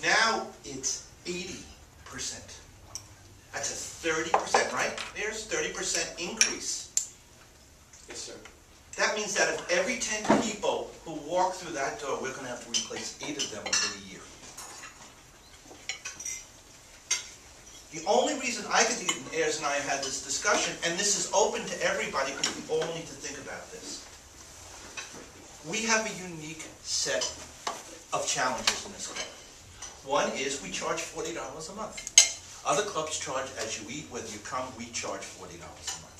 Now it's 80%. That's a 30%, right? There's 30% increase. Yes, sir. That means that if every 10 people who walk through that door, we're going to have to replace 8 of them within a year. The only reason I could think, and Ayers and I had this discussion, and this is open to everybody because we all need to think about this. We have a unique set of challenges in this club. One is we charge $40 a month. Other clubs charge as you eat, whether you come, we charge $40 a month.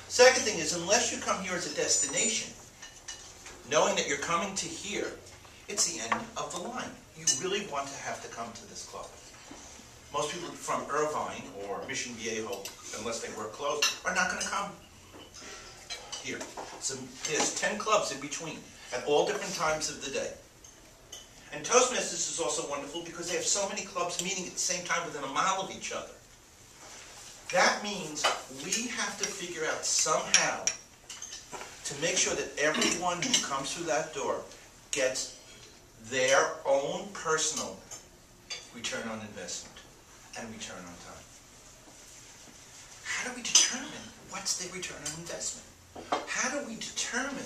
Second thing is, unless you come here as a destination, knowing that you're coming to here, it's the end of the line. You really want to have to come to this club. Most people from Irvine or Mission Viejo, unless they work close, are not going to come here. So there's 10 clubs in between at all different times of the day. And Toastmasters is also wonderful because they have so many clubs meeting at the same time within a mile of each other. That means we have to figure out somehow to make sure that everyone who comes through that door gets their own personal return on investment and return on time. How do we determine what's the return on investment? How do we determine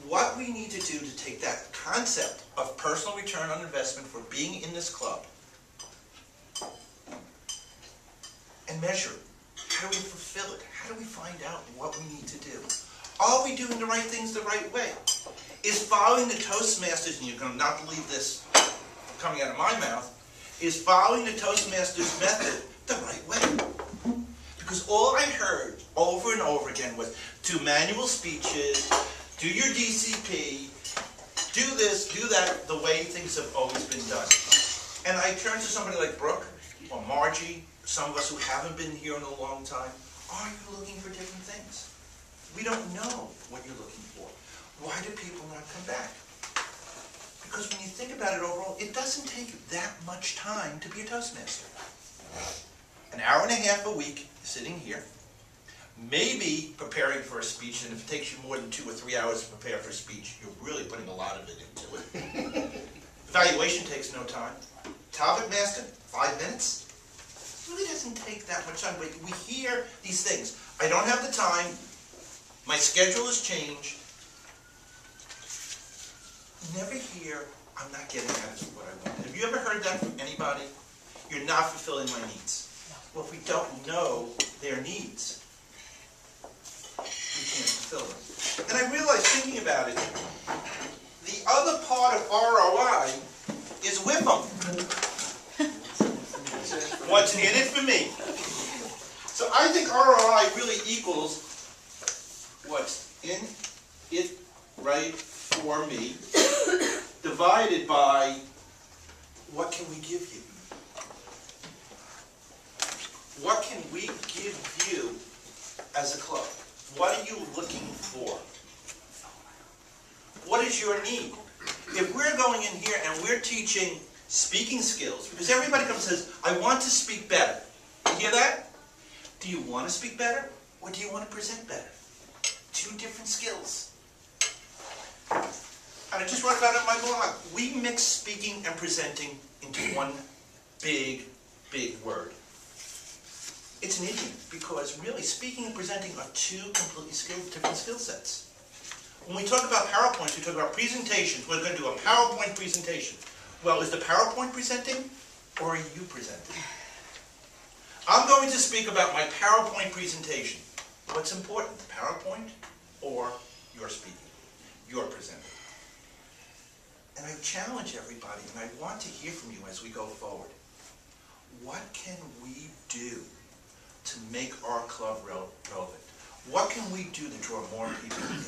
what we need to do to take that concept of personal return on investment for being in this club and measure it? How do we fulfill it? How do we find out what we need to do? Are we doing the right things the right way? Is following the Toastmasters, and you're going to not believe this coming out of my mouth, is following the Toastmasters method the right way? Because all I heard over and over again was do manual speeches, do your DCP, do this, do that, the way things have always been done. And I turn to somebody like Brooke or Margie, some of us who haven't been here in a long time. Are you looking for different things? We don't know what you're looking for. Why do people not come back? Because when you think about it overall, it doesn't take that much time to be a Toastmaster. An hour and a half a week sitting here, maybe preparing for a speech, and if it takes you more than 2 or 3 hours to prepare for a speech, you're really putting a lot of it into it. Evaluation takes no time. Topic master, 5 minutes. It really doesn't take that much time, but we hear these things. I don't have the time. My schedule has changed. Never hear, I'm not getting out of what I want. Have you ever heard that from anybody? You're not fulfilling my needs. Well, if we don't know their needs, we can't fulfill them. And I realized, thinking about it, the other part of ROI is with them. What's in it for me? So I think ROI really equals what's in it right for me, divided by what can we give you? What can we give you as a club? What are you looking for? What is your need? If we're going in here and we're teaching speaking skills, because everybody comes and says, I want to speak better. You hear that? Do you want to speak better, or do you want to present better? 2 different skills. And I just wrote about it on my blog. We mix speaking and presenting into one big, big word. It's an idiom, because really speaking and presenting are 2 completely different skill sets. When we talk about PowerPoints, we talk about presentations. We're going to do a PowerPoint presentation. Well, is the PowerPoint presenting, or are you presenting? I'm going to speak about my PowerPoint presentation. What's important, the PowerPoint or your speaking, your presenting? And I challenge everybody, and I want to hear from you as we go forward. What can we do to make our club relevant? What can we do to draw more people in?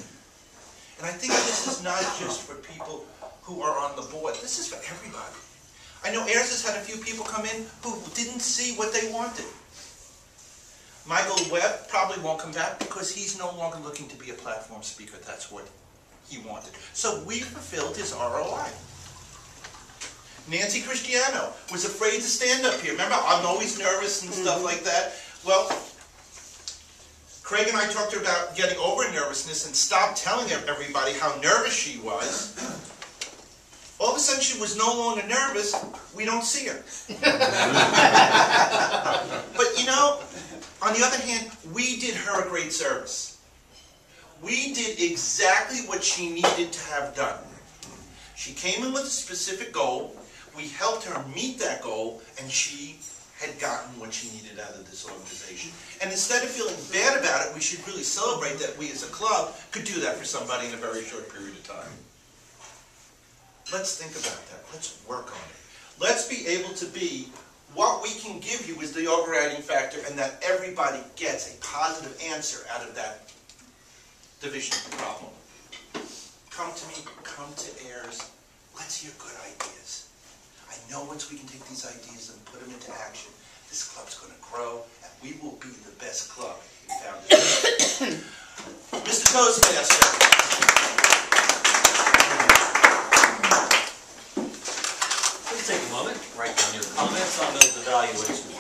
And I think this is not just for people who are on the board. This is for everybody. I know Ayers has had a few people come in who didn't see what they wanted. Michael Webb probably won't come back because he's no longer looking to be a platform speaker. That's what he wanted. So we fulfilled his ROI. Nancy Cristiano was afraid to stand up here. Remember, I'm always nervous and stuff like that. Well, Craig and I talked to her about getting over nervousness and stopped telling everybody how nervous she was. All of a sudden she was no longer nervous. We don't see her. But you know, on the other hand, we did her a great service. We did exactly what she needed to have done. She came in with a specific goal. We helped her meet that goal, and she had gotten what she needed out of this organization. And instead of feeling bad about it, we should really celebrate that we as a club could do that for somebody in a very short period of time. Let's think about that. Let's work on it. Let's be able to be what we can give you is the overriding factor, and that everybody gets a positive answer out of that division problem. Come to me, come to AIRS. Let's hear good ideas. I know once we can take these ideas and put them into action, this club's going to grow, and we will be the best club in Founders. Mr. Toastmaster. Please take a moment, write down your comments on those evaluations.